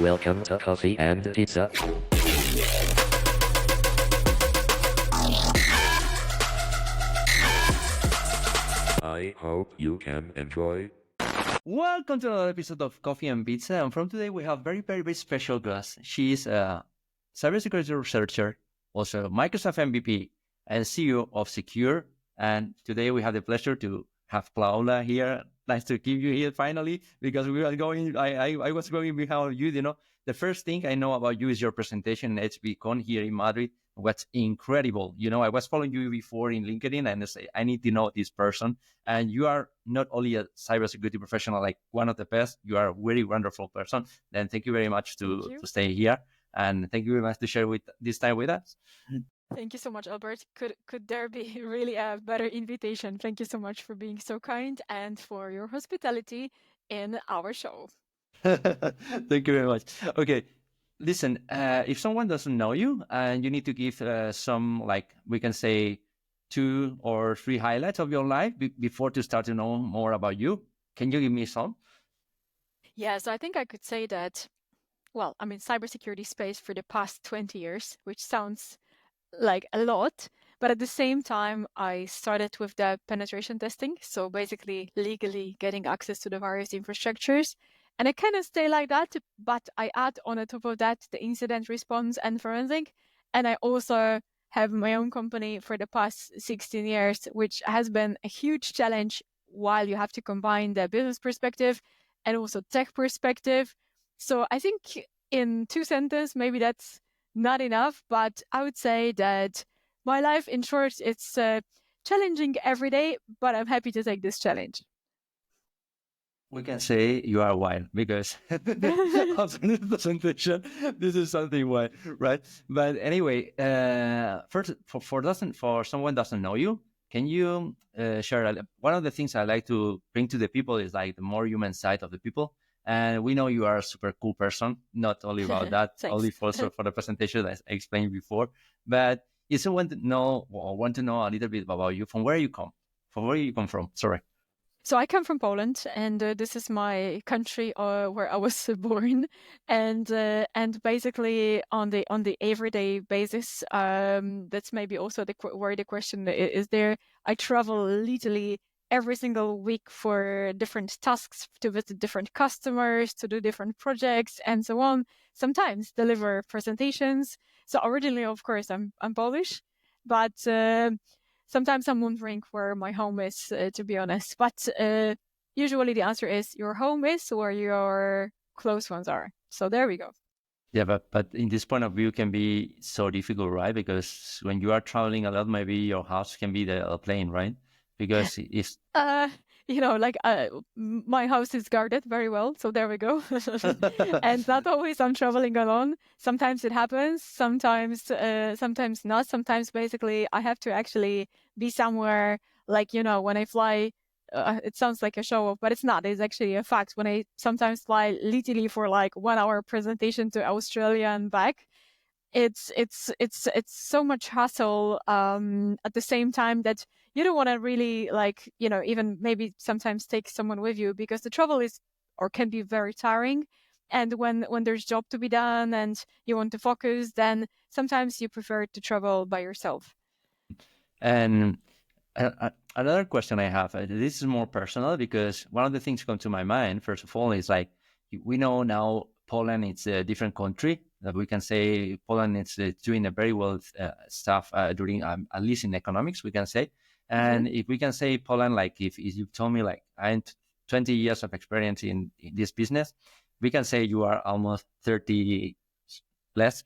Welcome to Coffee and Pizza. I hope you can enjoy. Welcome to another episode of Coffee and Pizza. And from today, we have very special guest. She is a cybersecurity researcher, also Microsoft MVP, and CEO of Secure. And today we have the pleasure to have Paula here. Nice to keep you here finally, because we are going. I was going behind you. You know, the first thing I know about you is your presentation at HBCon here in Madrid. What's incredible. You know, I was following you before in LinkedIn, and I say I need to know this person. And you are not only a cybersecurity professional, like one of the best. You are a very wonderful person. And thank you very much to stay here, and thank you very much to share with this time with us. Thank you so much, Albert. Could there be really a better invitation? Thank you so much for being so kind and for your hospitality in our show. Thank you very much. Okay, listen, if someone doesn't know you and you need to give some, like, we can say 2 or 3 highlights of your life before to start to know more about you, can you give me some? Yeah, so I think I could say that, well, I'm in cybersecurity space for the past 20 years, which sounds like a lot, but at the same time, I started with the penetration testing. So basically legally getting access to the various infrastructures. And I kind of stay like that, but I add on the top of that the incident response and forensic. And I also have my own company for the past 16 years, which has been a huge challenge while you have to combine the business perspective and also tech perspective. So I think in 2 sentences, maybe that's not enough, but I would say that my life, in short, it's challenging every day, but I'm happy to take this challenge. We can say you are wild, because after this presentation, this is something wild, right? But anyway, first, for someone doesn't know you, can you share one of the things I like to bring to the people is like the more human side of the people. And we know you are a super cool person, not only about that, only also for the presentation that I explained before. But if someone want to know a little bit about you, from where you come from, sorry. So I come from Poland, and this is my country where I was born, and basically on the everyday basis, that's maybe also where the question is there. I travel literally every single week for different tasks, to visit different customers, to do different projects, and so on. Sometimes deliver presentations. So originally, of course, I'm Polish, but sometimes I'm wondering where my home is, to be honest. But usually the answer is your home is where your close ones are. So there we go. Yeah, but in this point of view can be so difficult, right? Because when you are traveling a lot, maybe your house can be the plane, right? Because it's my house is guarded very well, so there we go. And not always I'm traveling alone. Sometimes it happens, sometimes not. Sometimes basically I have to actually be somewhere, like, when I fly, it sounds like a show off, but it's not. It's actually a fact. When I sometimes fly literally for like 1 hour presentation to Australia and back, it's so much hassle at the same time that you don't want to really, like, even maybe sometimes take someone with you, because the travel is or can be very tiring. And when there's job to be done and you want to focus, then sometimes you prefer to travel by yourself. And another question I have, this is more personal, because one of the things come to my mind, first of all, is like, we know now Poland, it's a different country. That we can say Poland is doing a very well stuff during, at least in economics, we can say. And if we can say Poland, like if you told me like I have 20 years of experience in this business, we can say you are almost 30 less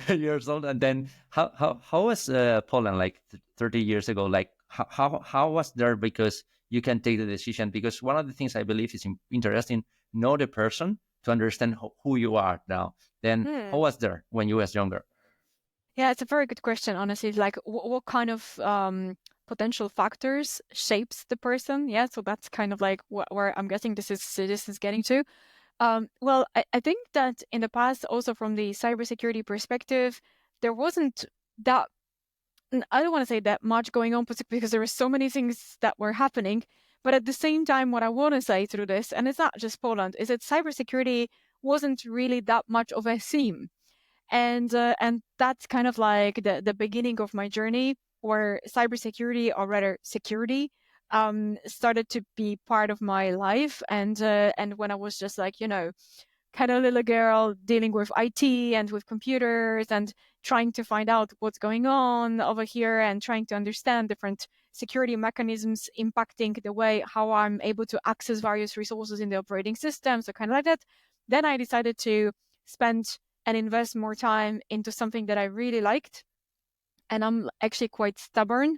years old. And then how was Poland like 30 years ago? Like how was there? Because you can take the decision. Because one of the things I believe is interesting, know the person to understand who you are now. Then how was there when you was younger? Yeah, it's a very good question, honestly. Like, what kind of potential factors shapes the person? Yeah, so that's kind of like where I'm guessing this is getting to. Well, I think that in the past, also from the cybersecurity perspective, there wasn't that, I don't want to say that much going on, because there were so many things that were happening. But at the same time, what I want to say through this, and it's not just Poland, is that cybersecurity wasn't really that much of a theme. And that's kind of like the beginning of my journey, where cybersecurity, or rather security, started to be part of my life. And when I was just like, kind of little girl dealing with IT and with computers and trying to find out what's going on over here and trying to understand different security mechanisms impacting the way how I'm able to access various resources in the operating system. So kind of like that. Then I decided to spend and invest more time into something that I really liked. And I'm actually quite stubborn,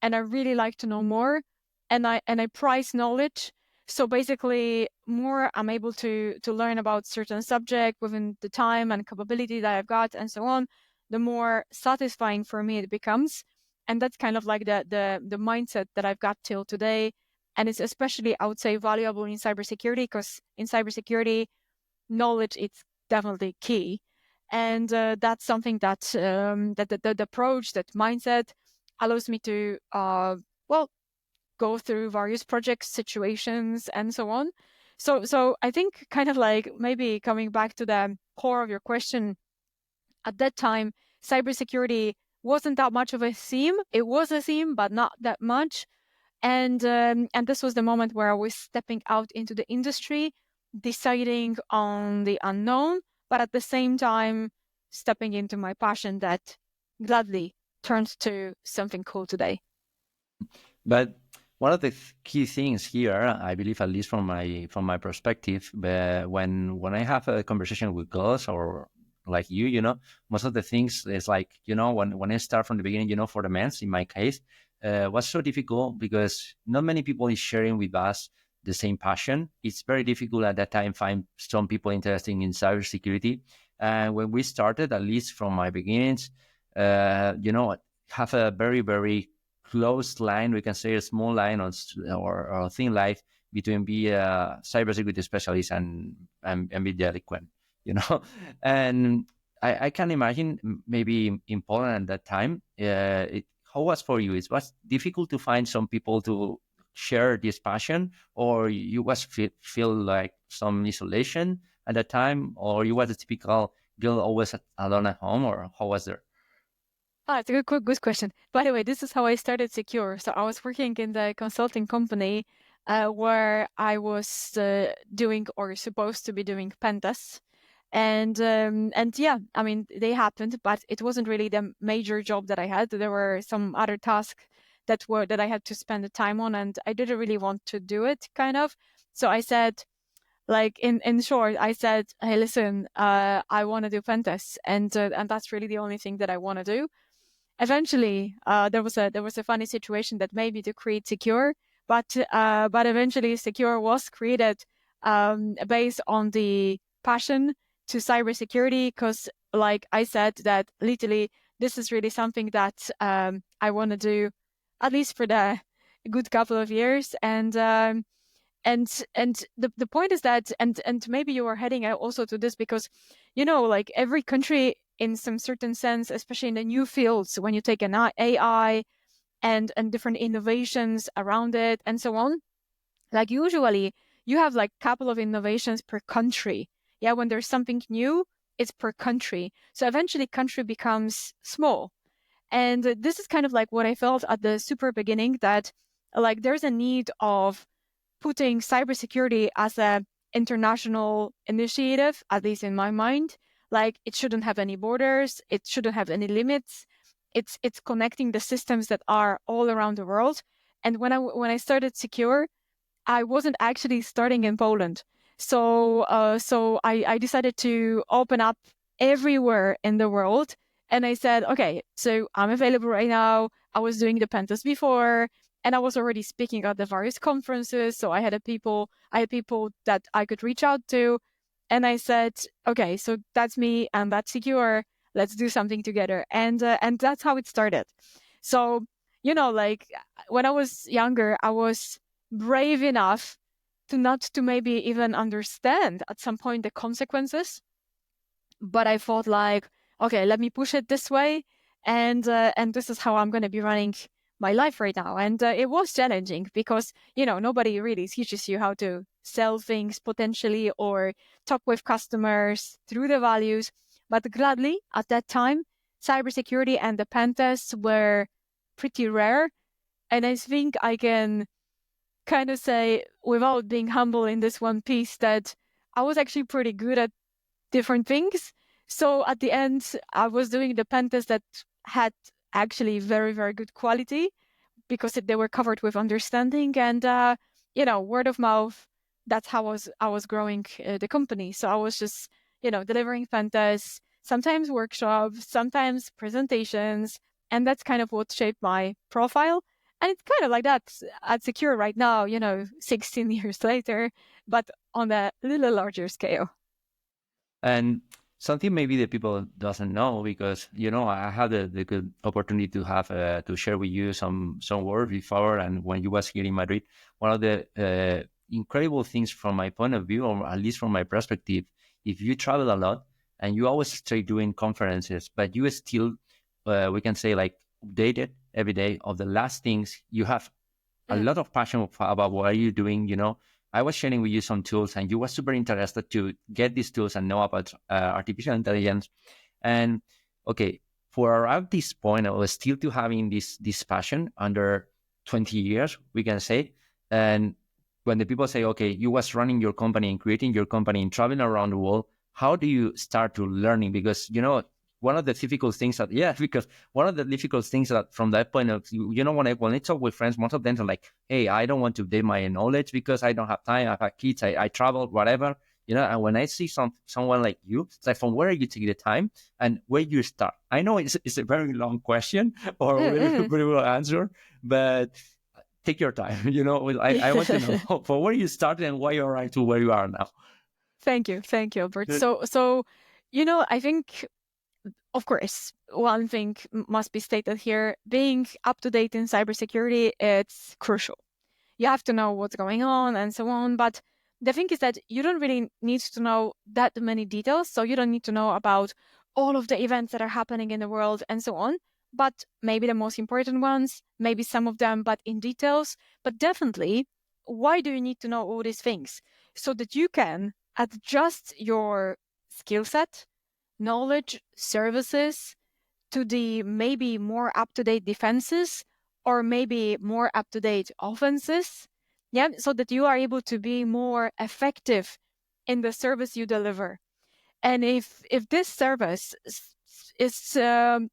and I really like to know more, and I prize knowledge. So basically, more I'm able to learn about certain subject within the time and capability that I've got, and so on, the more satisfying for me it becomes. And that's kind of like the mindset that I've got till today. And it's especially, I would say, valuable in cybersecurity, because in cybersecurity, knowledge is definitely key. And that's something that that approach, that mindset, allows me to go through various projects, situations, and so on. So I think, kind of like, maybe coming back to the core of your question, at that time, cybersecurity wasn't that much of a theme. It was a theme, but not that much. And this was the moment where I was stepping out into the industry, deciding on the unknown, but at the same time stepping into my passion that gladly turned to something cool today. But one of the key things here, I believe, at least from my perspective, when I have a conversation with girls or like you know, most of the things is like, when I start from the beginning, for the men's, in my case, was so difficult because not many people is sharing with us the same passion. It's very difficult at that time find some people interested in cybersecurity. And when we started, at least from my beginnings, have a very, very close line, we can say a small line or a thin line between be a cybersecurity specialist and be delinquent, And I can imagine maybe in Poland at that time, how was for you? It was difficult to find some people to share this passion, or you was feel like some isolation at that time, or you was a typical girl always alone at home, or how was there? It's a good question. By the way, this is how I started Secure. So I was working in the consulting company where I was doing, or supposed to be doing, pen tests. And yeah, I mean, they happened, but it wasn't really the major job that I had. There were some other tasks that I had to spend the time on, and I didn't really want to do it, kind of. So I said, like, in short, I said, hey, listen, I want to do pen tests, and that's really the only thing that I want to do. Eventually, there was a funny situation that made me to create Secure, but eventually Secure was created based on the passion to cybersecurity, because, like I said, that literally this is really something that I want to do, at least for the good couple of years. And the point is that, and maybe you are heading out also to this, because like every country in some certain sense, especially in the new fields, when you take an AI and different innovations around it and so on, like usually you have like a couple of innovations per country. Yeah, when there's something new, it's per country. So eventually country becomes small. And this is kind of like what I felt at the super beginning, that like there's a need of putting cybersecurity as a international initiative, at least in my mind. Like, it shouldn't have any borders, it shouldn't have any limits. It's connecting the systems that are all around the world. And when I started Secure, I wasn't actually starting in Poland. So I decided to open up everywhere in the world. And I said, okay, so I'm available right now. I was doing the pen test before, and I was already speaking at the various conferences. So I had people that I could reach out to. And I said, okay, so that's me and that's Secure. Let's do something together. And that's how it started. So, like when I was younger, I was brave enough to not to maybe even understand at some point the consequences. But I thought, like, okay, let me push it this way. And this is how I'm going to be running my life right now. And it was challenging because, nobody really teaches you how to sell things potentially or talk with customers through the values. But gladly, at that time, cybersecurity and the pen tests were pretty rare. And I think I can kind of say, without being humble in this one piece, that I was actually pretty good at different things. So at the end, I was doing the pen test that had actually very, very good quality because they were covered with understanding and, word of mouth. That's how I was growing the company. So I was just, delivering pen tests, sometimes workshops, sometimes presentations. And that's kind of what shaped my profile. And it's kind of like that at Secure right now, 16 years later, but on a little larger scale. And something maybe that people doesn't know, because I had the good opportunity to have to share with you some words before, and when you was here in Madrid, one of the incredible things from my point of view, or at least from my perspective, if you travel a lot and you always stay doing conferences, but you still we can say like updated every day of the last things, you have a lot of passion about what you're doing. I was sharing with you some tools, and you were super interested to get these tools and know about artificial intelligence. And okay, for around this point, I was still to having this passion under 20 years, we can say. And when the people say, okay, you was running your company and creating your company and traveling around the world, how do you start to learning? Because one of the difficult things that from that point of view, when I talk with friends, most of them are like, hey, I don't want to update my knowledge because I don't have time. I've had kids, I travel, whatever, and when I see someone like you, it's like, from where are you taking the time and where you start? I know it's a very long question or a very well answer, but take your time. I want to know for where you started and why you arrived to where you are now. Thank you, Albert. So, I think, of course, one thing must be stated here: being up to date in cybersecurity, it's crucial. You have to know what's going on and so on. But the thing is that you don't really need to know that many details. So you don't need to know about all of the events that are happening in the world and so on. But maybe the most important ones, maybe some of them, but in details. But definitely, why do you need to know all these things? So that you can adjust your skill set, knowledge, services to the maybe more up-to-date defenses or maybe more up-to-date offenses, so that you are able to be more effective in the service you deliver. And if this service is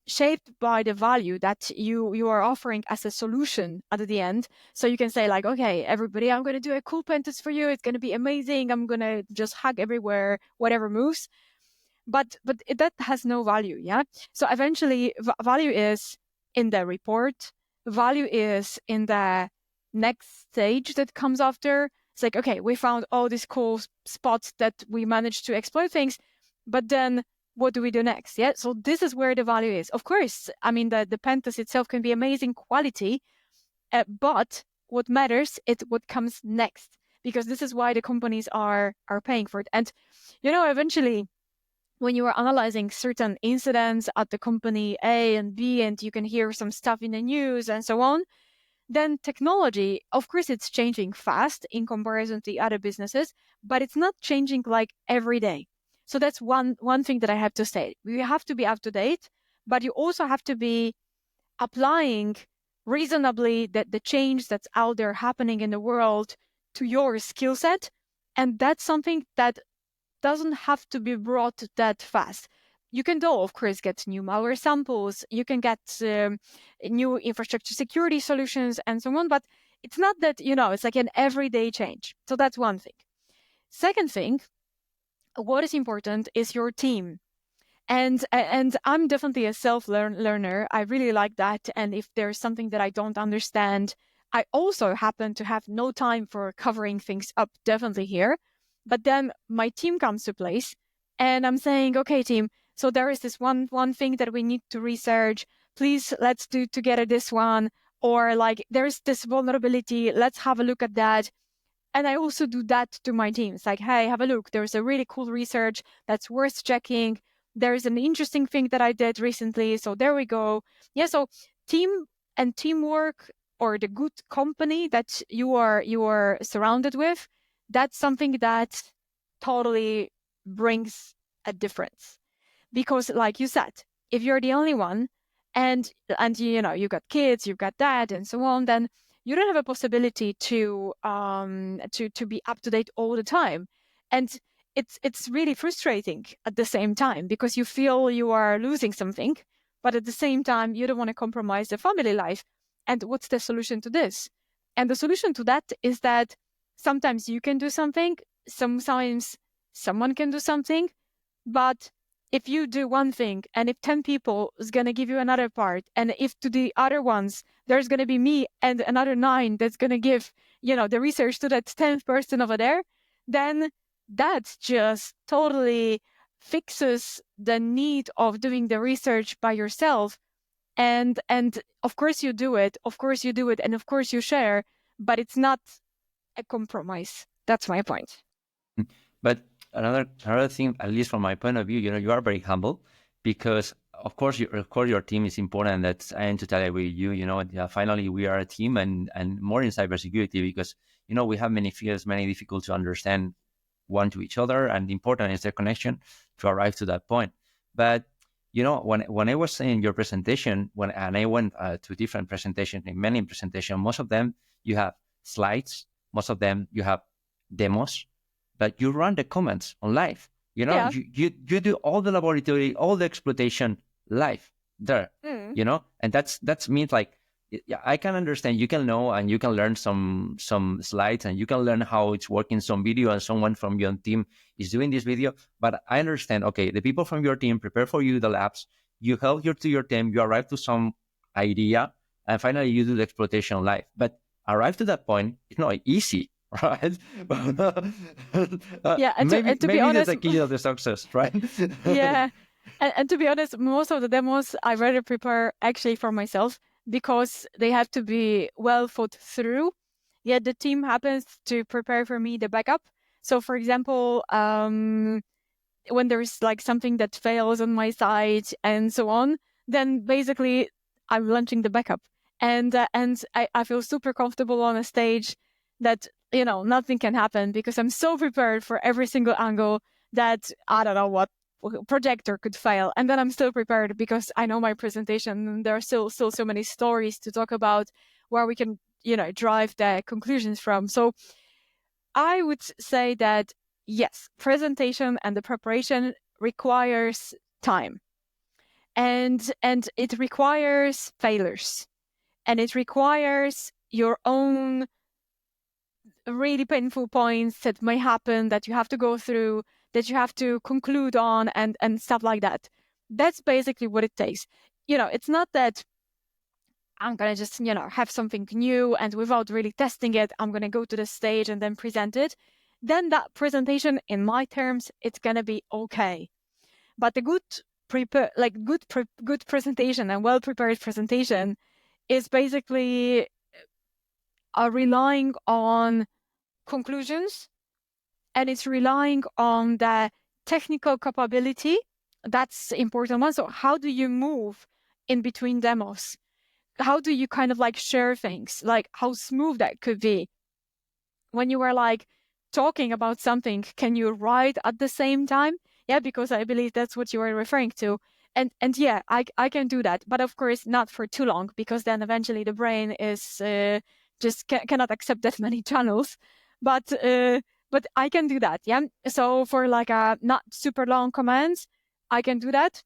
shaped by the value that you are offering as a solution at the end, so you can say like, okay, everybody, I'm going to do a cool pen test for you. It's going to be amazing. I'm going to just hug everywhere, whatever moves. But that has no value, So eventually, value is in the report. Value is in the next stage that comes after. It's like, okay, we found all these cool spots that we managed to exploit things, but then what do we do next? So this is where the value is. Of course, I mean, the pen test itself can be amazing quality, but what matters is what comes next, because this is why the companies are paying for it. And eventually, when you are analyzing certain incidents at the company A and B, and you can hear some stuff in the news and so on, then technology, of course, it's changing fast in comparison to other businesses, but it's not changing like every day. So that's one thing that I have to say. We have to be up to date, but you also have to be applying reasonably the change that's out there happening in the world to your skill set. And that's something that doesn't have to be brought that fast. You can, though, of course, get new malware samples, you can get new infrastructure security solutions and so on, but it's not that, it's like an everyday change. So that's one thing. Second thing, what is important is your team. And I'm definitely a self-learner. I really like that. And if there's something that I don't understand, I also happen to have no time for covering things up, definitely here. But then my team comes to place and I'm saying, okay, team, so there is this one thing that we need to research. Please, let's do together this one. Or like, there's this vulnerability. Let's have a look at that. And I also do that to my team. It's like, hey, have a look. There's a really cool research that's worth checking. There's an interesting thing that I did recently. So there we go. So team and teamwork, or the good company that you are surrounded with, that's something that totally brings a difference. Because like you said, if you're the only one and you know, you got kids, you've got that and so on, then you don't have a possibility to be up to date all the time. And it's really frustrating at the same time, because you feel you are losing something, but at the same time you don't want to compromise the family life. And what's the solution to this? And the solution to that is that sometimes you can do something, sometimes someone can do something, but if you do one thing and if 10 people is going to give you another part, and if to the other ones there's going to be me and another 9 that's going to give, you know, the research to that 10th person over there, then that just totally fixes the need of doing the research by yourself. And of course you do it, and of course you share, but it's not a compromise. That's my point. But another thing, at least from my point of view, you know, you are very humble, because of course your team is important. That's, I am totally agree with you. You know, finally we are a team, and more in cybersecurity, because you know we have many fields, many difficult to understand one to each other, and important is the connection to arrive to that point. But you know, when I was saying your presentation, and I went to different presentations, in many presentations, most of them you have slides, most of them you have demos, but you run the comments on live. You know, Yeah. you do all the laboratory, all the exploitation live there. You know, and that's means like, yeah, I can understand. You can know and you can learn some slides, and you can learn how it's working some video, and someone from your team is doing this video. But I understand. Okay, the people from your team prepare for you the labs. You help to your team. You arrive to some idea, and finally you do the exploitation live. But arrive to that point, it's not easy. Right? Yeah, and maybe to be honest, that's the key of the success, right? yeah, and to be honest, most of the demos I rather prepare actually for myself, because they have to be well thought through. Yet the team happens to prepare for me the backup. So, for example, when there's like something that fails on my side and so on, then basically I'm launching the backup, and I feel super comfortable on a stage that, you know, nothing can happen, because I'm so prepared for every single angle that I don't know what projector could fail, and then I'm still prepared because I know my presentation, and there are still so many stories to talk about where we can, you know, drive the conclusions from. So I would say that yes, presentation and the preparation requires time, and it requires failures, and it requires your own really painful points that may happen, that you have to go through, that you have to conclude on, and stuff like that. That's basically what it takes. You know, it's not that I'm going to just, you know, have something new and without really testing it, I'm going to go to the stage and then present it. Then that presentation, in my terms, it's going to be okay. But a good presentation and well-prepared presentation is basically relying on conclusions, and it's relying on the technical capability. That's the important one. So how do you move in between demos? How do you kind of like share things? Like how smooth that could be. When you were like talking about something, can you write at the same time? Yeah, because I believe that's what you were referring to. And yeah, I can do that, but of course not for too long, because then eventually the brain is just cannot accept that many channels. But I can do that. Yeah. So for like a not super long commands, I can do that.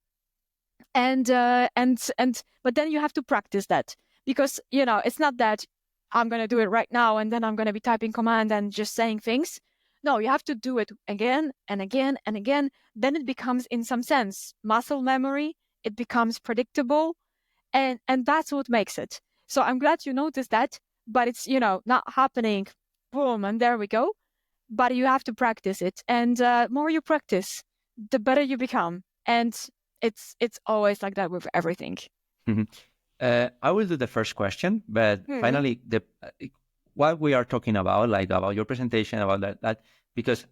And but then you have to practice that, because you know it's not that I'm going to do it right now and then I'm going to be typing command and just saying things. No, you have to do it again and again and again. Then it becomes, in some sense, muscle memory. It becomes predictable, and that's what makes it. So I'm glad you noticed that, but it's, you know, not happening boom and there we go. But you have to practice it, and more you practice, the better you become. And it's always like that with everything. I will do the first question, but finally, what we are talking about, like about your presentation, about that, because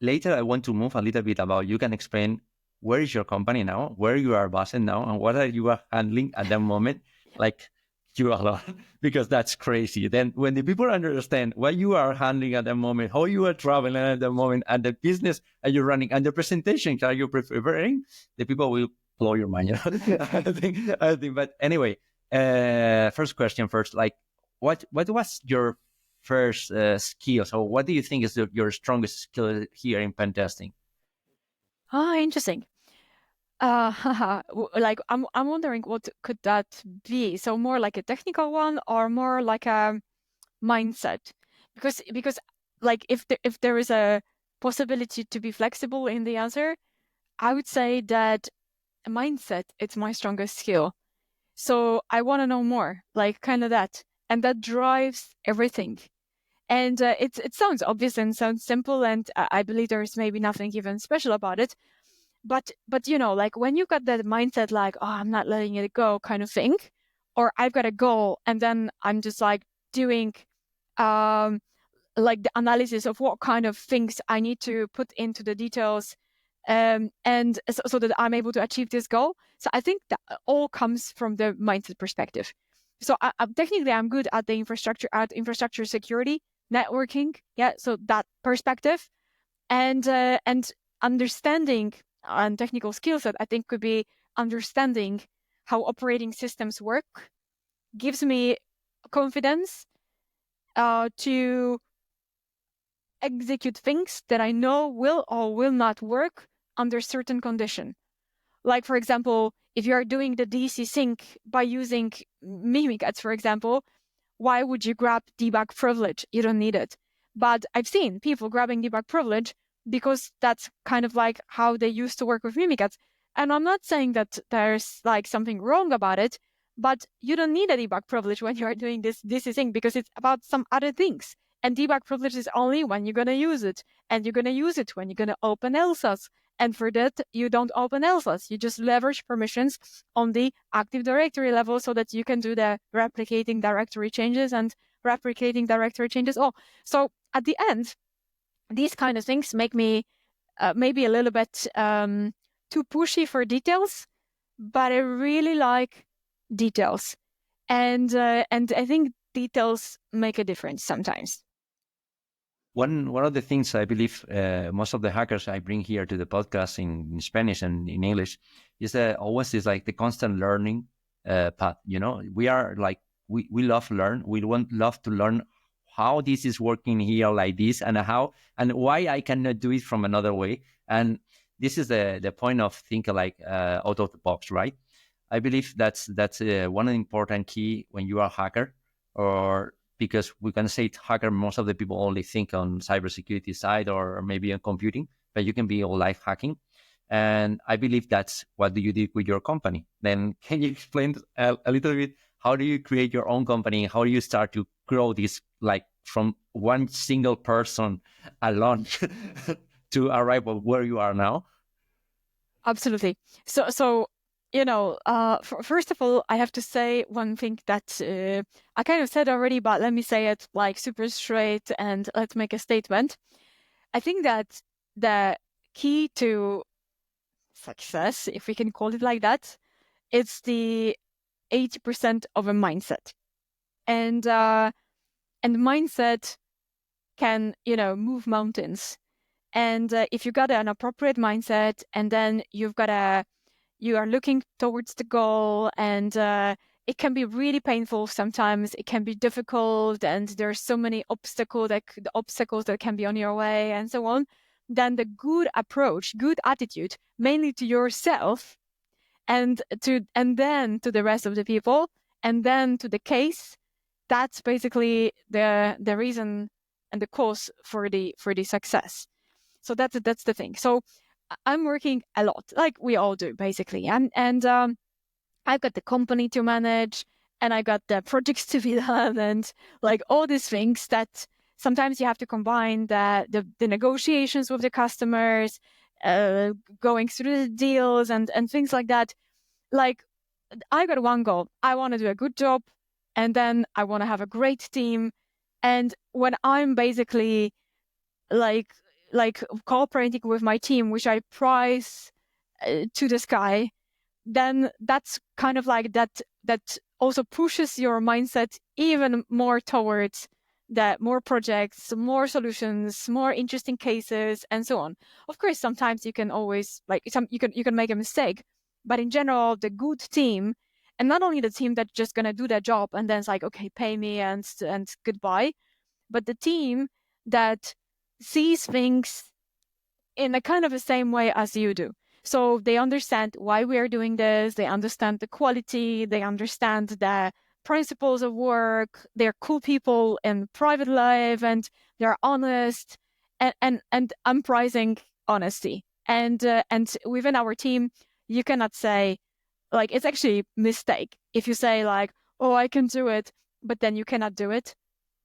later I want to move a little bit about, you can explain where is your company now, where you are based now, and what are you handling at that moment. Like, you alone because that's crazy. Then when the people understand what you are handling at the moment, how you are traveling at the moment, and the business that you're running, and the presentations that you're preparing, the people will blow your mind. I think. But anyway, first question first. Like, what was your first skill? So, what do you think is your strongest skill here in pen testing? Interesting. Like I'm wondering what could that be? So more like a technical one or more like a mindset? Because like if there is a possibility to be flexible in the answer, I would say that mindset it's my strongest skill. So I want to know more, like kind of that, and that drives everything. And it sounds obvious and sounds simple, and I believe there's maybe nothing even special about it. But you know, like when you got that mindset, like, oh, I'm not letting it go, kind of thing, or I've got a goal, and then I'm just like doing, like the analysis of what kind of things I need to put into the details, and so that I'm able to achieve this goal. So I think that all comes from the mindset perspective. So technically, I'm good at the infrastructure security, networking, yeah. So that perspective, and understanding and technical skill set, I think, could be understanding how operating systems work, gives me confidence to execute things that I know will or will not work under certain condition. Like, for example, if you are doing the DC sync by using Mimikatz, for example, why would you grab debug privilege? You don't need it. But I've seen people grabbing debug privilege because that's kind of like how they used to work with Mimikatz. And I'm not saying that there's like something wrong about it, but you don't need a debug privilege when you are doing this thing because it's about some other things. And debug privilege is only when you're going to use it. And you're going to use it when you're going to open LSAS. And for that, you don't open LSAS. You just leverage permissions on the Active Directory level so that you can do the replicating directory changes and replicating directory changes. Oh, so at the end, these kind of things make me maybe a little bit too pushy for details, but I really like details. And I think details make a difference sometimes. One of the things I believe most of the hackers I bring here to the podcast in Spanish and in English is that always is like the constant learning path. You know, we are like we love learn. We love to learn how this is working here like this and how and why I cannot do it from another way. And this is the point of thinking like out of the box, right? I believe that's one important key when you are a hacker, or because we can say hacker, most of the people only think on cybersecurity side or maybe on computing, but you can be all life hacking. And I believe that's what you did with your company. Then can you explain a little bit, how do you create your own company? How do you start to grow this, like from one single person alone to arrive at where you are now? Absolutely. So you know, first of all, I have to say one thing that I kind of said already, but let me say it like super straight and let's make a statement. I think that the key to success, if we can call it like that, it's the 80% of a mindset. And mindset can, you know, move mountains. And if you got an appropriate mindset, and then you are looking towards the goal, and it can be really painful sometimes. It can be difficult, and there's so many obstacles that can be on your way, and so on. Then the good approach, good attitude, mainly to yourself, and then to the rest of the people, and then to the case. That's basically the reason and the cause for the success. So that's the thing. So I'm working a lot, like we all do, basically, and I've got the company to manage, and I got the projects to be done, and like all these things that sometimes you have to combine the negotiations with the customers, going through the deals and things like that. Like I got one goal: I want to do a good job, and then I want to have a great team. And when I'm basically like cooperating with my team, which I prize to the sky, then that's kind of like that also pushes your mindset even more towards that more projects, more solutions, more interesting cases, and so on. Of course, sometimes you can always you can make a mistake, but in general, the good team, and not only the team that's just gonna do their job and then it's like, okay, pay me and goodbye, but the team that sees things in a kind of the same way as you do. So they understand why we are doing this, they understand the quality, they understand the principles of work, they're cool people in private life, and they're honest, and I'm prizing honesty. And within our team, you cannot say, like, it's actually mistake if you say like, oh, I can do it, but then you cannot do it.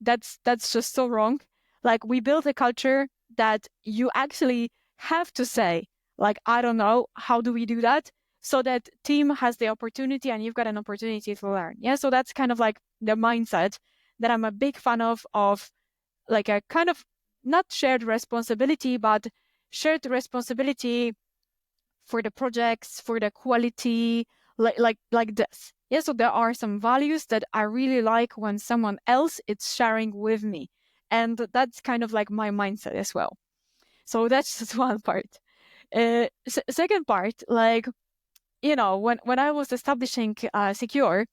That's just so wrong. Like, we build a culture that you actually have to say, like, I don't know, how do we do that? So that team has the opportunity and you've got an opportunity to learn. Yeah. So that's kind of like the mindset that I'm a big fan of like a kind of not shared responsibility, but shared responsibility for the projects, for the quality, like this. Yeah, so there are some values that I really like when someone else is sharing with me. And that's kind of like my mindset as well. So that's just one part. Second part, like, when I was establishing Secure,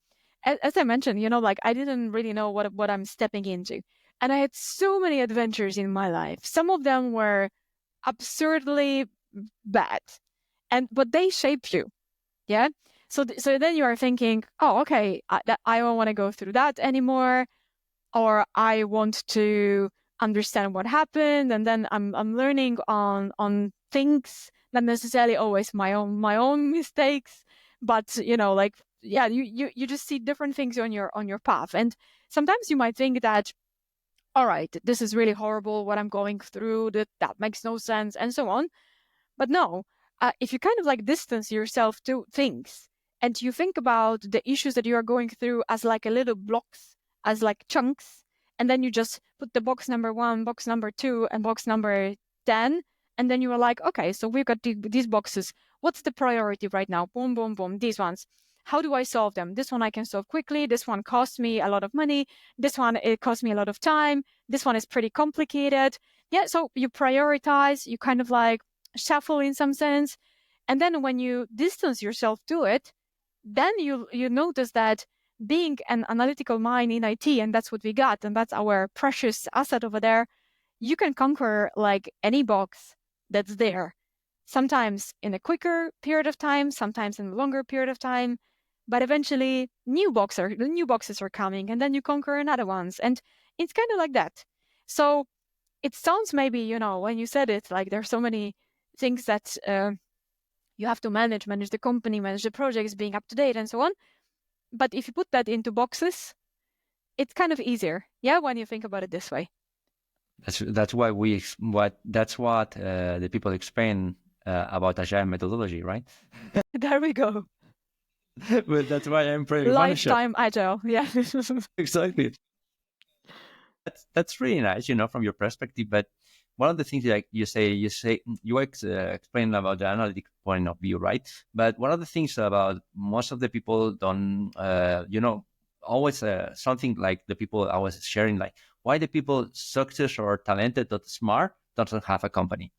as I mentioned, like, I didn't really know what I'm stepping into. And I had so many adventures in my life. Some of them were absurdly bad, but they shape you. Yeah. So then you are thinking, oh, okay, I don't want to go through that anymore, or I want to understand what happened, and then I'm learning on things, not necessarily always my own mistakes, but like, yeah, you just see different things on your path, and sometimes you might think that, all right, this is really horrible what I'm going through, that makes no sense, and so on. But no, if you kind of like distance yourself to things and you think about the issues that you are going through as like a little blocks, as like chunks, and then you just put the box number 1, box number 2, and box number 10, and then you are like, okay, so we've got these boxes. What's the priority right now? Boom, boom, boom, these ones. How do I solve them? This one I can solve quickly. This one costs me a lot of money. This one, it costs me a lot of time. This one is pretty complicated. Yeah, so you prioritize, you kind of like shuffle in some sense. And then when you distance yourself to it, then you notice that being an analytical mind in IT, and that's what we got, and that's our precious asset over there, you can conquer like any box that's there. Sometimes in a quicker period of time, sometimes in a longer period of time, but eventually new boxes are coming, and then you conquer another ones, and it's kind of like that. So it sounds maybe, when you said it, like there's so many things that you have to manage the company, manage the projects, being up to date, and so on. But if you put that into boxes, it's kind of easier, yeah, when you think about it this way. That's why that's what the people explain about agile methodology, right? There we go. But that's why I'm pretty lifetime agile, yeah. Exactly. That's really nice, from your perspective. But one of the things like you explain about the analytic point of view, right? But one of the things about most of the people don't, always something like the people I was sharing, like why the people success or talented or smart doesn't have a company.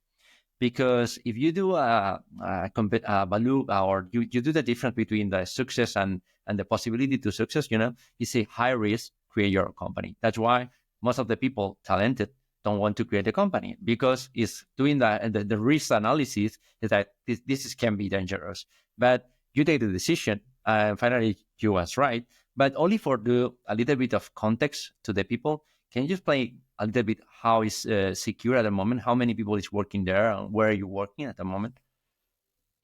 Because if you do a value, or you do the difference between the success and the possibility to success, you say high risk, create your company. That's why most of the people talented don't want to create a company, because it's doing the risk analysis is that this can be dangerous. But you take the decision, and finally you was right, but only for a little bit of context to the people. Can you explain a little bit how is Secure at the moment? How many people is working there, and where are you working at the moment?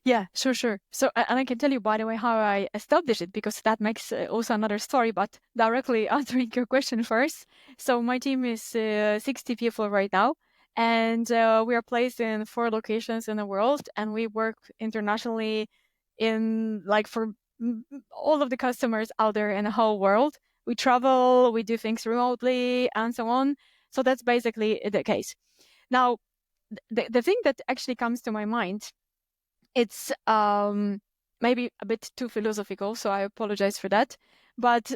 Yeah, sure. So, and I can tell you, by the way, how I established it, because that makes also another story, but directly answering your question first. So my team is 60 people right now, and we are placed in 4 locations in the world, and we work internationally in for all of the customers out there in the whole world. We travel, we do things remotely, and so on. So that's basically the case. Now, the thing that actually comes to my mind, it's maybe a bit too philosophical, so I apologize for that. but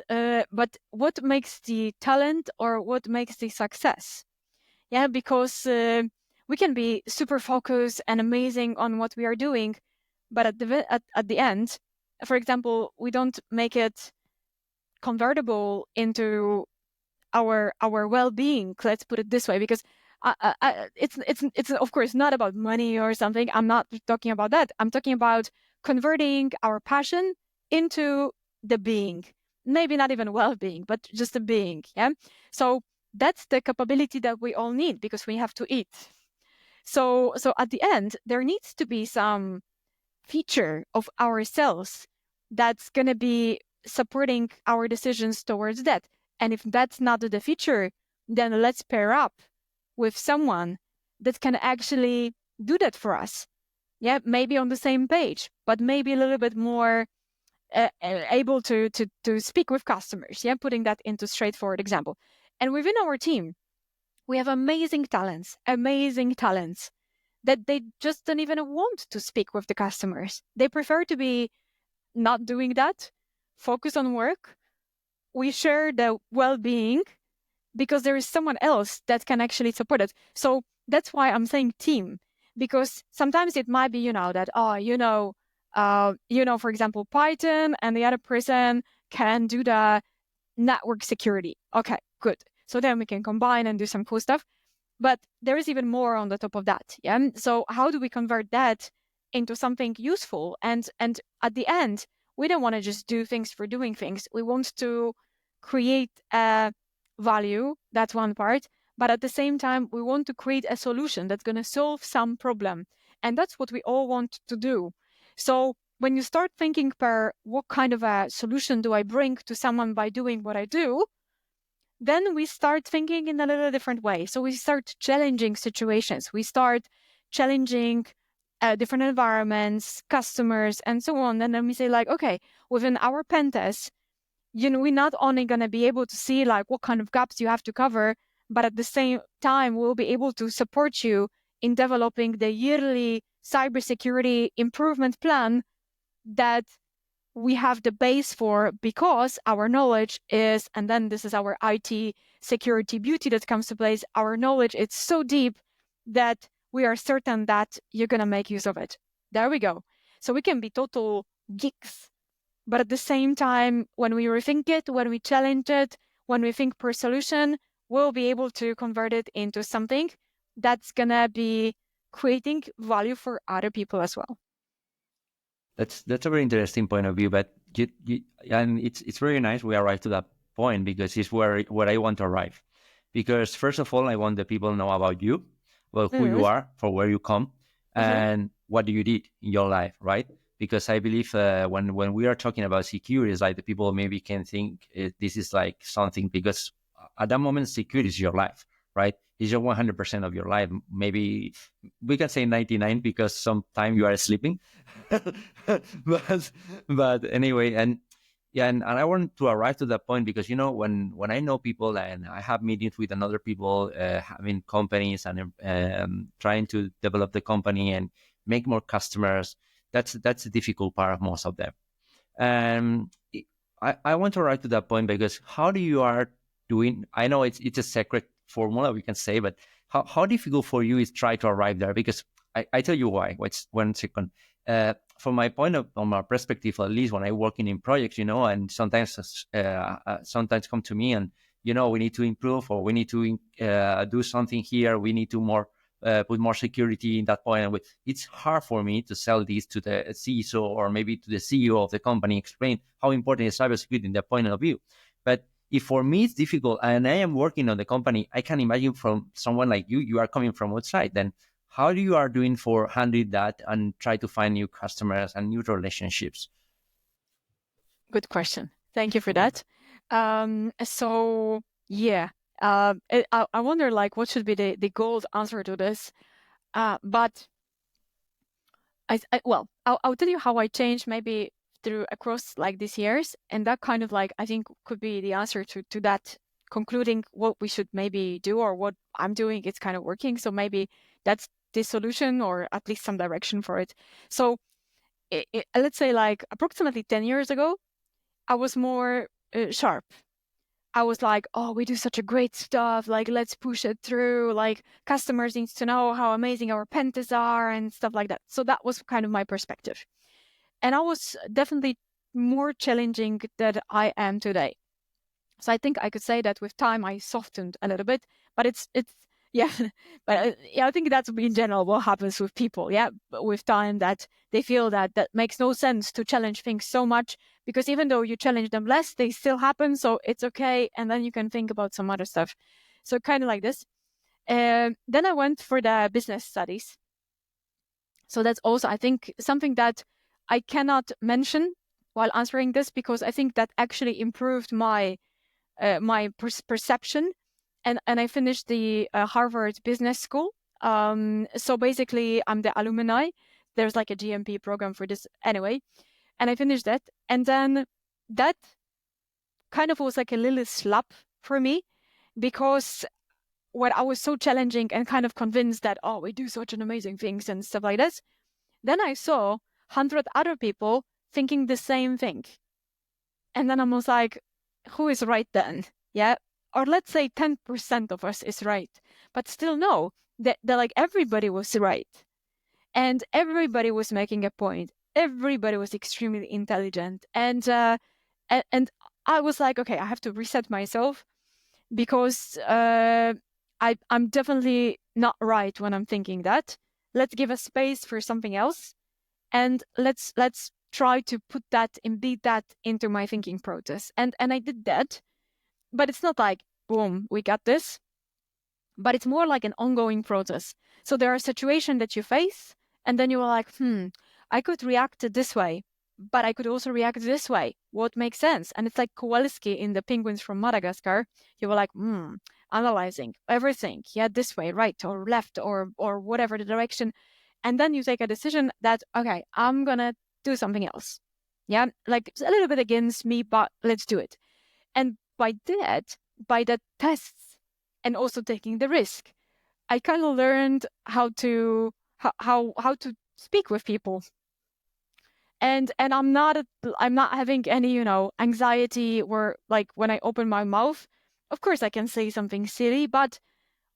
what makes the talent or what makes the success? Yeah, because we can be super focused and amazing on what we are doing, but at the end, for example, we don't make it convertible into our well-being. Let's put it this way, because it's of course not about money or something. I'm not talking about that. I'm talking about converting our passion into the being. Maybe not even well-being, but just the being. Yeah. So that's the capability that we all need because we have to eat. So at the end, there needs to be some feature of ourselves that's going to be supporting our decisions towards that. And if that's not the feature, then let's pair up with someone that can actually do that for us. Yeah, maybe on the same page, but maybe a little bit more able to speak with customers. Yeah, putting that into straightforward example. And within our team, we have amazing talents that they just don't even want to speak with the customers. They prefer to be not doing that, focus on work. We share the well-being because there is someone else that can actually support it. So that's why I'm saying team, because sometimes it might be, that, for example, Python and the other person can do the network security. Okay, good. So then we can combine and do some cool stuff. But there is even more on the top of that. Yeah. So how do we convert that into something useful? And at the end, we don't want to just do things for doing things. We want to create a value. That's one part. But at the same time, we want to create a solution that's going to solve some problem. And that's what we all want to do. So when you start thinking per what kind of a solution do I bring to someone by doing what I do, then we start thinking in a little different way. So we start challenging situations. We start challenging different environments, customers, and so on. And then we say like, okay, within our pen test, we're not only going to be able to see like what kind of gaps you have to cover, but at the same time, we'll be able to support you in developing the yearly cybersecurity improvement plan that we have the base for, because our knowledge is, and then this is our IT security beauty that comes to place, our knowledge is so deep that we are certain that you're going to make use of it. There we go. So we can be total geeks, but at the same time, when we rethink it, when we challenge it, when we think per solution, we'll be able to convert it into something that's going to be creating value for other people as well. That's a very interesting point of view, but and it's very nice we arrived to that point, because it's where I want to arrive. Because first of all, I want the people to know about you, well, who you are, for where you come, and what you did in your life, right? Because I believe when we are talking about security, it's like the people maybe can think this is like something, because at that moment, security is your life, right? It's your 100% of your life. Maybe we can say 99 because sometimes you are sleeping. but anyway, and I want to arrive to that point because, when I know people and I have meetings with another people, having companies and trying to develop the company and make more customers, that's the difficult part of most of them. I want to arrive to that point because how do you are doing? I know it's a secret formula we can say, but how difficult for you is try to arrive there? Because I tell you why. Wait 1 second. From my perspective, at least when I working in projects, and sometimes come to me and, we need to improve, or we need to do something here. We need to put more security in that point. And it's hard for me to sell this to the CISO or maybe to the CEO of the company, explain how important is cybersecurity in their point of view. But if for me it's difficult and I am working on the company, I can imagine from someone like you are coming from outside, then how do you are doing for handling that and try to find new customers and new relationships? Good question. Thank you for that. So yeah, I wonder like what should be the gold answer to this. But I'll tell you how I changed maybe across like these years, and that kind of like I think could be the answer to that, concluding what we should maybe do or what I'm doing is kind of working. So maybe that's the solution or at least some direction for it. So let's say like approximately 10 years ago, I was more sharp. I was like, oh, we do such a great stuff. Like, let's push it through. Like, customers needs to know how amazing our pen tests are and stuff like that. So that was kind of my perspective. And I was definitely more challenging than I am today. So I think I could say that with time I softened a little bit, but it's yeah, but yeah, I think that's in general what happens with people. Yeah, but with time that they feel that makes no sense to challenge things so much, because even though you challenge them less, they still happen. So it's okay, and then you can think about some other stuff. So kind of like this. Then I went for the business studies. So that's also, I think, something that I cannot mention while answering this, because I think that actually improved my perception, and I finished the Harvard Business School. So basically, I'm the alumni. There's like a GMP program for this anyway, and I finished that, and then that kind of was like a little slap for me, because when I was so challenging and kind of convinced that, oh, we do such an amazing things and stuff like this, then I saw 100 other people thinking the same thing, and then I was like, who is right then? Yeah. Or let's say 10% of us is right, but still no, that like everybody was right. And everybody was making a point. Everybody was extremely intelligent. And I was like, okay, I have to reset myself, because I'm definitely not right when I'm thinking that. Let's give a space for something else. And let's try to put that, embed that into my thinking process. And I did that, but it's not like, boom, we got this, but it's more like an ongoing process. So there are situations that you face, and then you are like, I could react this way, but I could also react this way. What makes sense? And it's like Kowalski in The Penguins from Madagascar. You were like, analyzing everything. Yeah, this way, right or left, or whatever the direction. And then you take a decision that, okay, I'm going to do something else. Yeah, like it's a little bit against me, but let's do it. And by the tests and also taking the risk, I kind of learned how to speak with people. And I'm not having any, anxiety where, like, when I open my mouth, of course I can say something silly, but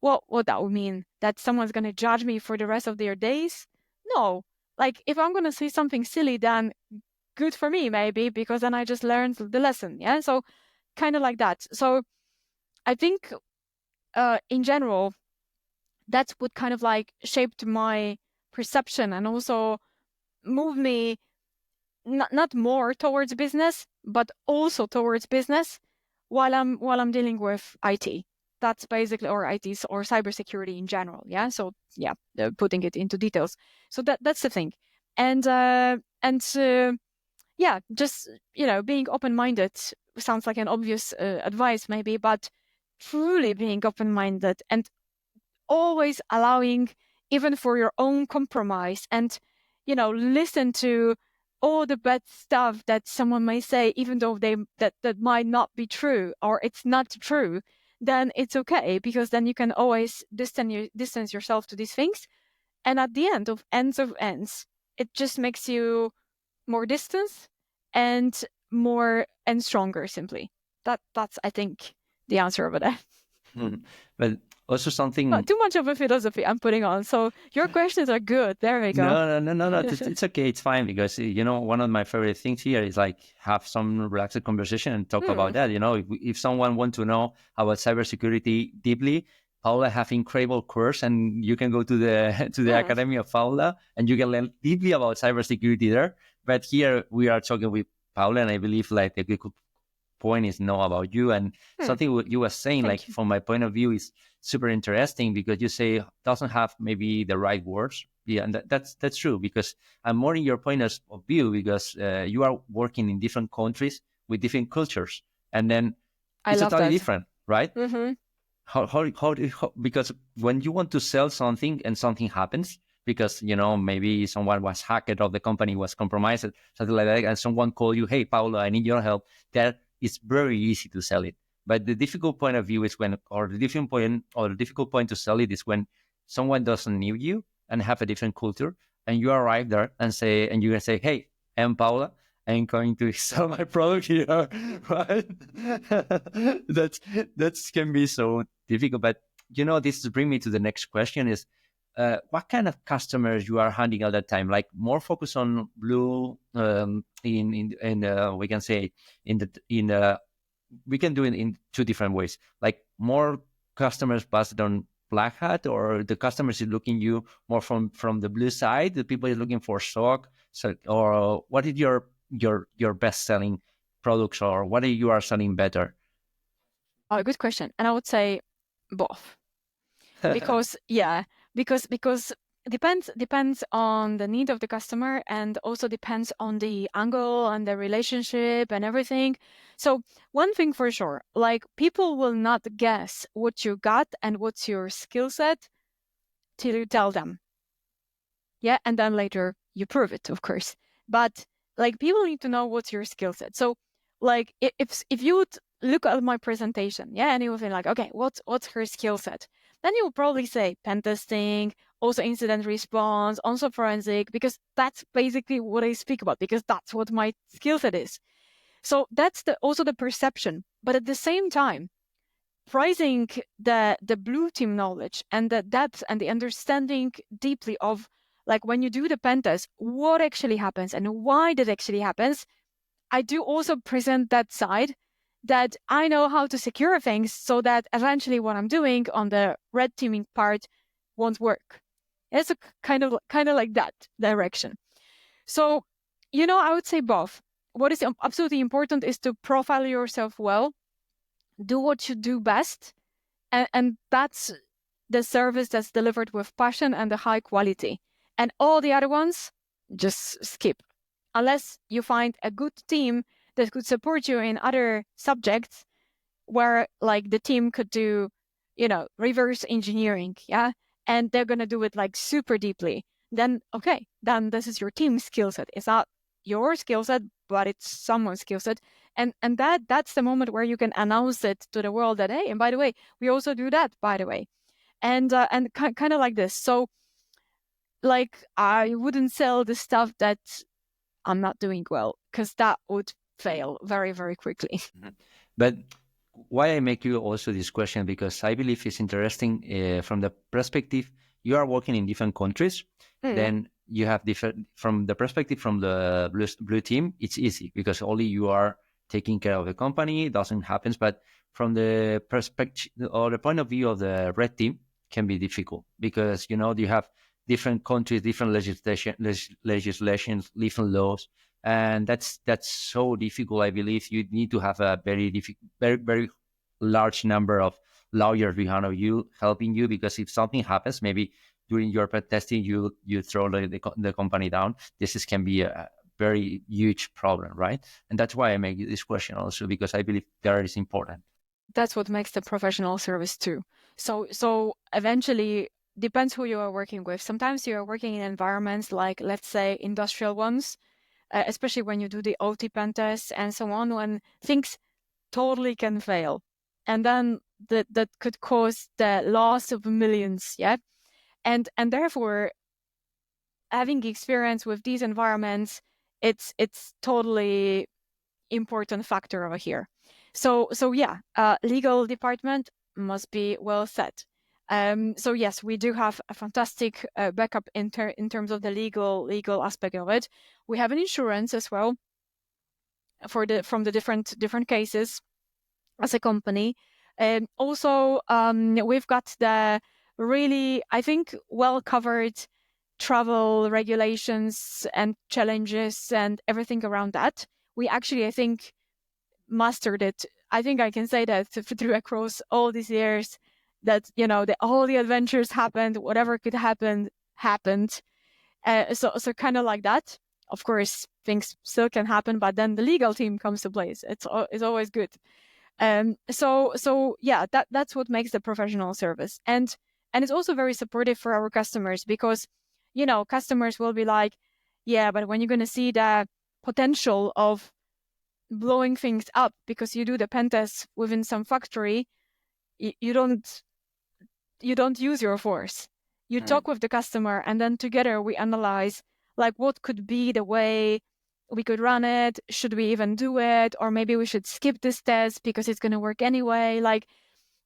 what that would mean? That someone's going to judge me for the rest of their days? No. Like, if I'm going to say something silly, then good for me, maybe, because then I just learned the lesson. Yeah. So kind of like that. So I think in general, that's what kind of like shaped my perception and also moved me not more towards business, but also towards business while I'm dealing with IT. That's basically, or ITs or cybersecurity in general. Yeah. So yeah, putting it into details. So that's the thing. And yeah, just, being open-minded sounds like an obvious advice maybe, but truly being open-minded and always allowing even for your own compromise, and, listen to all the bad stuff that someone may say, even though that might not be true or it's not true, then it's okay, because then you can always distance yourself to these things. And at the end of ends, it just makes you more distance and more and stronger, simply. That's, I think, the answer over there. But also something. Not too much of a philosophy I'm putting on. So your questions are good. There we go. No. It's okay. It's fine, because one of my favorite things here is like have some relaxed conversation and talk about that. If someone wants to know about cybersecurity deeply, Paula have incredible course, and you can go to the Academy of Paula, and you can learn deeply about cybersecurity there. But here we are talking with Paula, and I believe like a good point is know about you, and something what you were saying, Thank you. from my point of view, is super interesting, because you say doesn't have maybe the right words. Yeah, and that's true, because I'm more in your point of view, because you are working in different countries with different cultures, and then it's totally different, right? Mm-hmm. How because when you want to sell something and something happens, because maybe someone was hacked or the company was compromised, something like that, and someone called you, hey Paula, I need your help, that it's very easy to sell it. But the difficult point of view is when, or the difficult point to sell it is when someone doesn't know you and have a different culture, and you arrive there and you can say, hey, I'm Paula, I'm going to sell my product here, right? That's can be so difficult. But this bring me to the next question: is what kind of customers you are handling at that time? Like more focus on blue, we can say we can do it in two different ways. Like more customers based on black hat, or the customers is looking you more from the blue side. The people is looking for SOC. So, or what is your best selling products, or what are you are selling better? Good question. And I would say both. Because depends on the need of the customer, and also depends on the angle and the relationship and everything. So one thing for sure, like people will not guess what you got and what's your skill set till you tell them. Yeah, and then later you prove it, of course. But like people need to know what's your skill set. So like if you would look at my presentation, yeah, and you would think like, okay, what's her skill set? Then you will probably say pen testing, also incident response, also forensic, because that's basically what I speak about, because that's what my skill set is. So that's also the perception. But at the same time, prizing the blue team knowledge and the depth and the understanding deeply of like when you do the pen test, what actually happens and why that actually happens, I do also present that side, that I know how to secure things so that eventually what I'm doing on the red teaming part won't work. It's a kind of like that direction. So, I would say both. What is absolutely important is to profile yourself well, do what you do best, and that's the service that's delivered with passion and a high quality. And all the other ones, just skip. Unless you find a good team that could support you in other subjects where like the team could do, reverse engineering, yeah? And they're going to do it like super deeply. Then, okay, then this is your team's skill set. It's not your skill set, but it's someone's skill set. And that's the moment where you can announce it to the world that, hey, and by the way, we also do that, by the way. And kind of like this. So like I wouldn't sell the stuff that I'm not doing well, because that would fail very, very quickly. But why I make you also this question, because I believe it's interesting from the perspective you are working in different countries. Then you have different, from the perspective from the blue team, it's easy because only you are taking care of the company, it doesn't happen. But from the perspective or the point of view of the red team, can be difficult because you have different countries, different legislations, different laws, and that's so difficult. I believe you need to have a very large number of lawyers behind of you helping you, because if something happens, maybe during your pen testing you throw the company down, can be a very huge problem, right? And that's why I make this question also, because I believe that is important. That's what makes the professional service too. So eventually, depends who you are working with. Sometimes you are working in environments like, let's say, industrial ones, especially when you do the OT pen tests and so on, when things totally can fail. And then that could cause the loss of millions, yeah? And therefore, having experience with these environments, it's totally important factor over here. So yeah, legal department must be well set. So yes, we do have a fantastic backup in terms of the legal aspect of it. We have an insurance as well from the different cases as a company. Also, we've got the really, I think, well covered travel regulations and challenges and everything around that. We actually, I think, mastered it. I think I can say that through across all these years, that all the adventures happened, whatever could happen happened. So kind of like that. Of course, things still can happen, but then the legal team comes to place. It's always good. So yeah, that's what makes the professional service, and it's also very supportive for our customers, because customers will be like, yeah, but when you're going to see the potential of blowing things up because you do the pen test within some factory, you don't use your force. You talk with the customer, and then together we analyze like what could be the way we could run it. Should we even do it? Or maybe we should skip this test because it's going to work anyway. Like,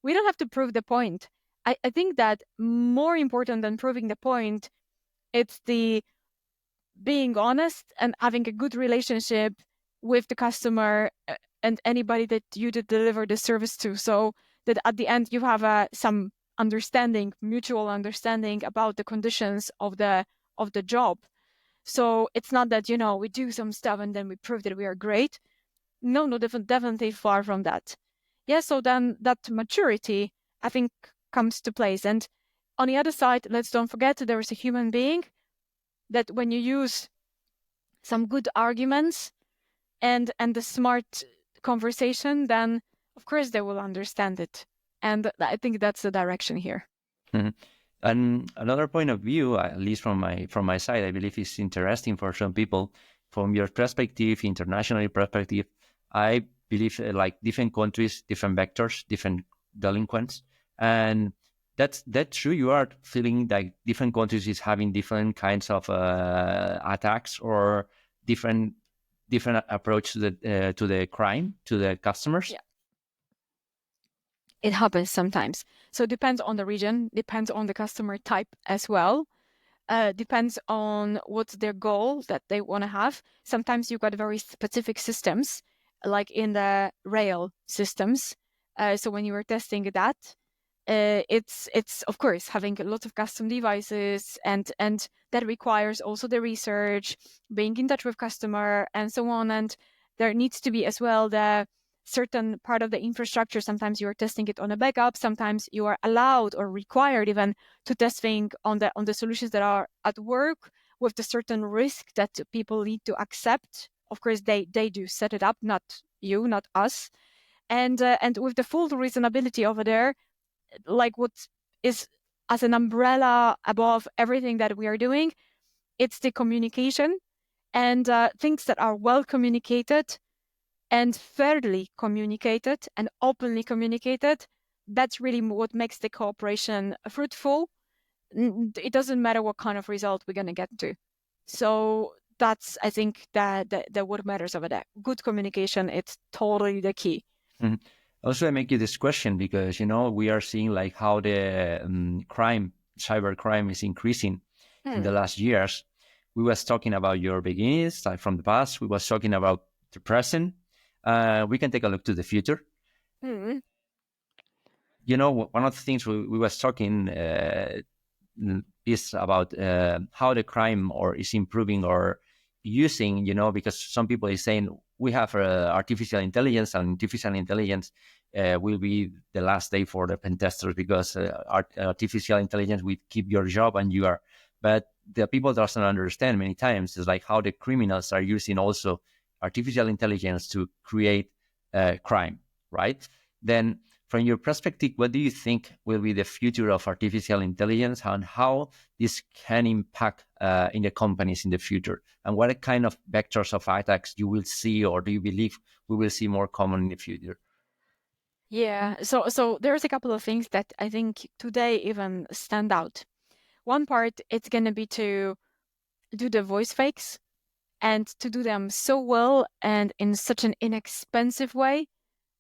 we don't have to prove the point. I think that more important than proving the point, it's the being honest and having a good relationship with the customer and anybody that you did deliver the service to, so that at the end you have some understanding, mutual understanding about the conditions of the job. So it's not that, we do some stuff and then we prove that we are great. No, definitely far from that. Yeah, so then that maturity, I think, comes to place. And on the other side, let's don't forget there is a human being that when you use some good arguments and the smart conversation, then of course they will understand it. And I think that's the direction here. Mm-hmm. And another point of view, at least from my side, I believe is interesting for some people. From your perspective, international perspective, I believe like different countries, different vectors, different delinquents, and that's true. You are feeling like different countries is having different kinds of attacks or different approach to the crime, to the customers. Yeah. It happens sometimes. So it depends on the region, depends on the customer type as well. Depends on what's their goal that they want to have. Sometimes you've got very specific systems, like in the rail systems. So when you were testing that, it's of course having a lot of custom devices, and that requires also the research, being in touch with customer, and so on. And there needs to be as well the certain part of the infrastructure. Sometimes you are testing it on a backup. Sometimes you are allowed or required even to test things on the solutions that are at work with the certain risk that people need to accept. Of course, they do set it up, not you, not us, and with the full reasonability over there, like what is as an umbrella above everything that we are doing, it's the communication and things that are well communicated and fairly communicated and openly communicated. That's really what makes the cooperation fruitful. It doesn't matter what kind of result we're going to get to. So that's, I think, that what matters over there. Good communication, it's totally the key. Mm-hmm. Also, I make you this question because, we are seeing like how the cybercrime is increasing in the last years. We was talking about your beginnings, like from the past. We was talking about the present. We can take a look to the future. One of the things we was talking is about how the crime is improving or using, because some people is saying we have artificial intelligence, and artificial intelligence will be the last day for the pen testers because artificial intelligence will keep your job and you are. But the people doesn't understand many times is like how the criminals are using also artificial intelligence to create crime, right? Then from your perspective, what do you think will be the future of artificial intelligence and how this can impact in the companies in the future? And what kind of vectors of attacks you will see, or do you believe we will see more common in the future? Yeah, so there's a couple of things that I think today even stand out. One part, it's going to be to do the voice fakes and to do them so well and in such an inexpensive way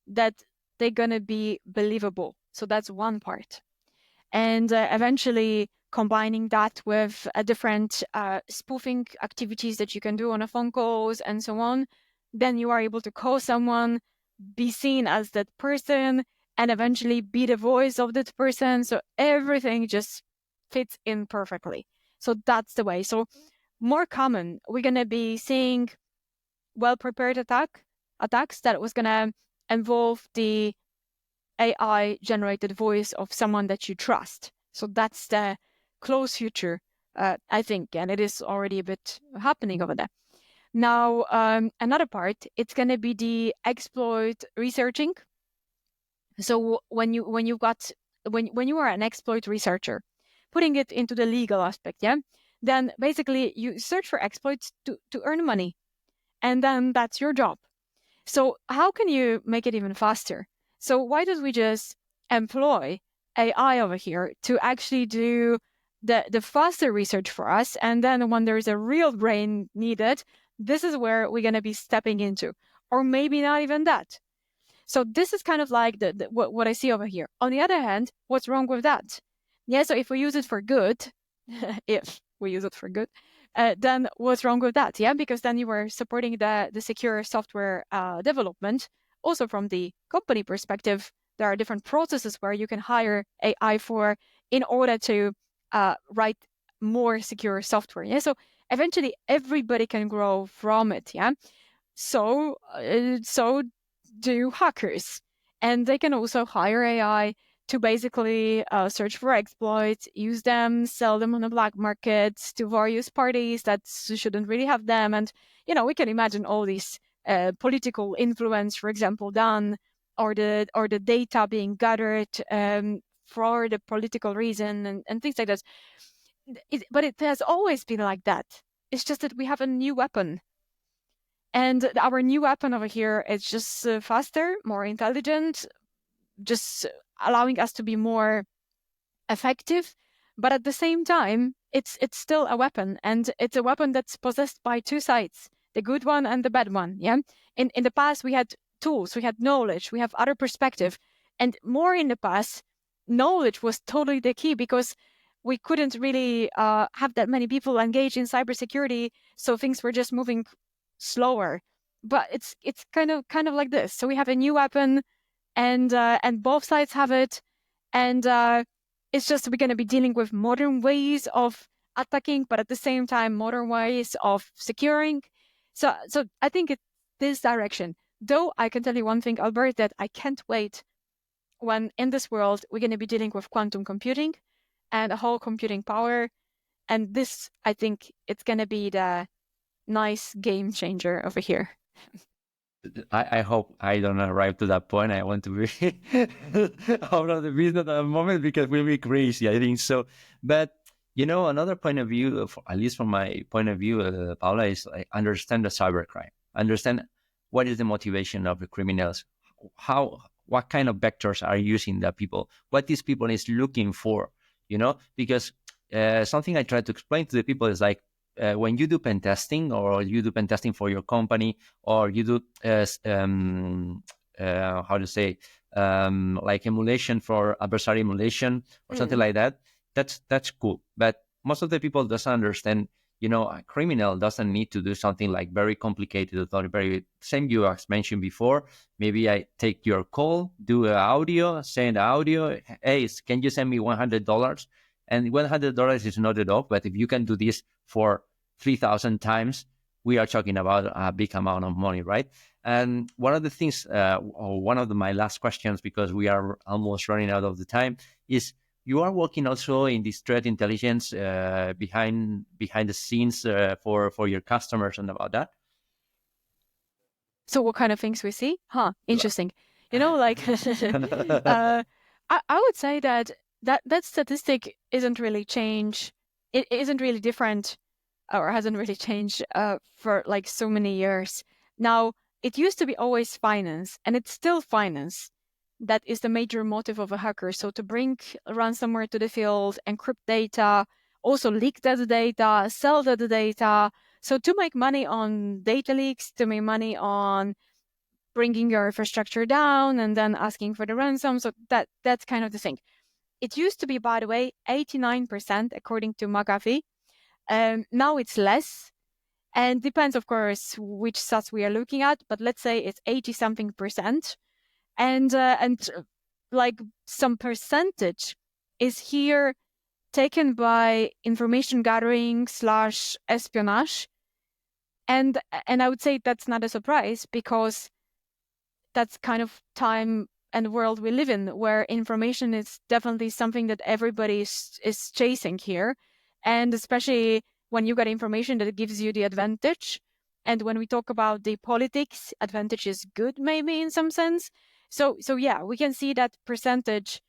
that they're going to be believable. So that's one part. And eventually combining that with different spoofing activities that you can do on a phone calls and so on, then you are able to call someone, be seen as that person, and eventually be the voice of that person. So everything just fits in perfectly. So that's the way. So more common, we're going to be seeing well-prepared attacks that was going to involve the AI-generated voice of someone that you trust. So that's the close future, I think, and it is already a bit happening over there. Now, another part, it's going to be the exploit researching. So when you are an exploit researcher, putting it into the legal aspect, yeah, then basically you search for exploits to earn money, and then that's your job. So how can you make it even faster? So why don't we just employ AI over here to actually do the faster research for us. And then when there's a real brain needed, this is where we're going to be stepping into, or maybe not even that. So this is kind of like what I see over here. On the other hand, what's wrong with that? Yeah, so if we use it for good, if we use it for good, then what's wrong with that? Yeah, because then you were supporting the secure software development. Also from the company perspective, there are different processes where you can hire AI for in order to write more secure software. Yeah, so eventually everybody can grow from it. Yeah, so do hackers, and they can also hire AI to basically search for exploits, use them, sell them on the black market to various parties that shouldn't really have them. And, we can imagine all these political influence, for example, done, or the data being gathered for the political reason and things like that. But it has always been like that. It's just that we have a new weapon. And our new weapon over here is just faster, more intelligent, just allowing us to be more effective. But at the same time, it's still a weapon, and it's a weapon that's possessed by two sides, the good one and the bad one. Yeah. In the past, we had tools, we had knowledge, we have other perspective, and more in the past, knowledge was totally the key, because we couldn't really have that many people engaged in cybersecurity, so things were just moving slower. But it's kind of like this. So we have a new weapon, and both sides have it, and it's just we're going to be dealing with modern ways of attacking, but at the same time modern ways of securing. So I think it's this direction. Though I can tell you one thing, Albert, that I can't wait when in this world we're going to be dealing with quantum computing and a whole computing power, and this, I think it's going to be the nice game changer over here. I hope I don't arrive to that point. I want to be out of the business at the moment, because we'll be crazy, I think so. But, another point of view, at least from my point of view, Paula, is I understand the cybercrime. Understand what is the motivation of the criminals, what kind of vectors are using the people, what these people is looking for, because something I try to explain to the people is like, when you do pen testing, or you do pen testing for your company, or you do like emulation for adversary emulation or something like that, that's cool. But most of the people doesn't understand, a criminal doesn't need to do something like very complicated, or very same you as mentioned before. Maybe I take your call, do an audio, send audio, hey, can you send me $100? And $100 is not enough, but if you can do this for 3,000 times, we are talking about a big amount of money, right? And one of the things, or one of my last questions, because we are almost running out of the time, is you are working also in this threat intelligence behind the scenes for your customers and about that. So what kind of things we see? Interesting. Like I would say that statistic isn't really changed. It isn't really different, or hasn't really changed for like so many years. Now, it used to be always finance, and it's still finance. That is the major motive of a hacker. So to bring ransomware to the field, encrypt data, also leak that data, sell that data. So to make money on data leaks, to make money on bringing your infrastructure down and then asking for the ransom. So that's kind of the thing. It used to be, by the way, 89% according to McAfee. Now it's less, and depends, of course, which stats we are looking at. But let's say it's 80-something%, and like some percentage is here taken by information gathering / espionage, and I would say that's not a surprise, because that's kind of time and world we live in, where information is definitely something that everybody is chasing here. And especially when you get information that gives you the advantage. And when we talk about the politics, advantage is good, maybe in some sense. So yeah, we can see that percentage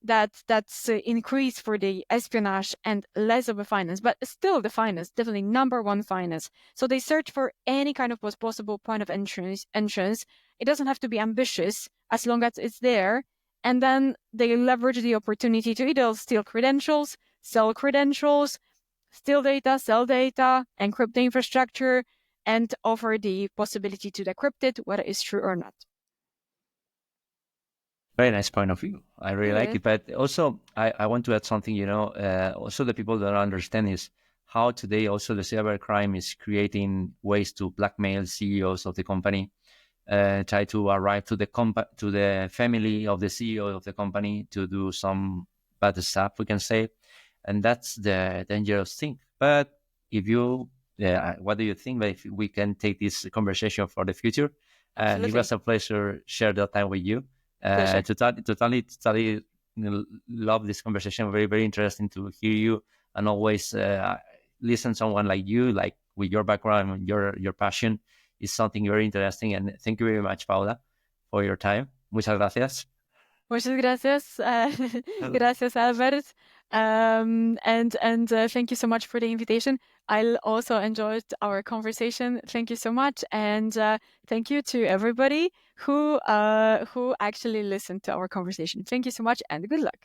that's increased for the espionage and less of a finance, but still the finance, definitely number one finance. So they search for any kind of possible point of entrance. It doesn't have to be ambitious, as long as it's there. And then they leverage the opportunity to either steal credentials, sell credentials, steal data, sell data, encrypt the infrastructure, and offer the possibility to decrypt it, whether it's true or not. Very nice point of view. I really like it. But also, I want to add something, also the people don't understand is how today also the cybercrime is creating ways to blackmail CEOs of the company, try to arrive to the family of the CEO of the company to do some bad stuff, we can say. And that's the dangerous thing. But if you, what do you think? If we can take this conversation for the future? And it was a pleasure share that time with you. Totally love this conversation. Very, very interesting to hear you and always listen to someone like you, like with your background and your passion is something very interesting. And thank you very much, Paula, for your time. Muchas gracias. Muchas gracias. Gracias, Albert. And thank you so much for the invitation. I also enjoyed our conversation. Thank you so much. And thank you to everybody who actually listened to our conversation. Thank you so much and good luck.